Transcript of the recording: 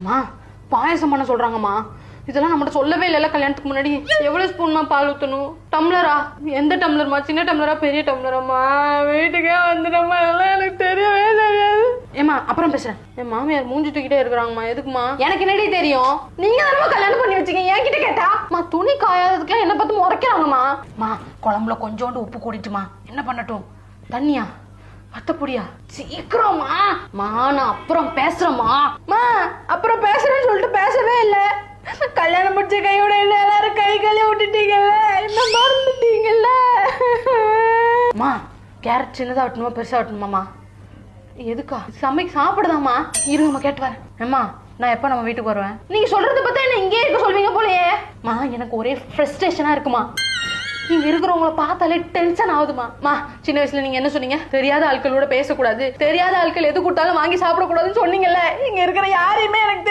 மா பாயசம் பண்ண சொல்றாங்கம்மா. இதெல்லாம் நம்மகிட்ட சொல்லவே இல்லைல்ல கல்யாணத்துக்கு முன்னாடி. எவ்வளவு ஸ்பூன்மா பால் ஊற்றணும்? டம்ளரா? எந்த டம்ளர்மா? சின்ன டம்ளரா பெரிய டம்ளராம்மா? வீட்டுக்கே வந்துட்டம்மா, எல்லாம் எனக்கு தெரியவே தெரியாது. ஏமா அப்புறம் பேசுறேன். என் மாமியார் மூஞ்சி தூக்கிட்டே இருக்கிறாங்கம்மா. எதுக்குமா? எனக்கு என்னடி தெரியும்? நீங்க தானே கல்யாணம் பண்ணி வச்சுக்கீங்க, என்கிட்ட கேட்டா? மா துணி காயாததுக்குலாம் என்ன பார்த்து முறைக்கிறாங்கம்மா. மா குழம்புல கொஞ்சோண்டு உப்பு கூடிட்டுமா. என்ன பண்ணட்டும்? தண்ணியா? வத்தப்பொடியா? சீக்கிரமா மா, நான் அப்புறம் பேசுறேம்மா. மா அப்புறம் பேசுறேன்னு சொல்லிட்டு பேசவே இல்லை. கல்யாணம் முடிச்ச கையோட என்ன எல்லாரும் கை கையில விட்டுட்டீங்கல்ல, என்ன மறந்துட்டீங்கல்ல. மா கேரட் சின்னதா வெட்டணுமா பெருசா வெட்டணுமாமா? எதுக்கா? சாப்பிடுதாமா? இருங்கம்மா கேட்டு வரேன். அம்மா நான் எப்ப நம்ம வீட்டுக்கு வருவேன்? நீங்க சொல்றத பார்த்தா என்ன இங்கே இருக்க சொல்வீங்க போலயே. மா எனக்கு ஒரே ஃப்ரஸ்ட்ரேஷனா இருக்குமா. நீங்க இருக்கிறவங்கள பார்த்தாலே டென்ஷன் ஆகுதுமா. மா சின்ன வயசுல நீங்க என்ன சொன்னீங்க? தெரியாத ஆட்களோட பேசக்கூடாது, தெரியாத ஆட்கள் எது கொடுத்தாலும் வாங்கி சாப்பிடக்கூடாதுன்னு சொன்னீங்கல்ல. இங்க இருக்கிற யாரையுமே எனக்கு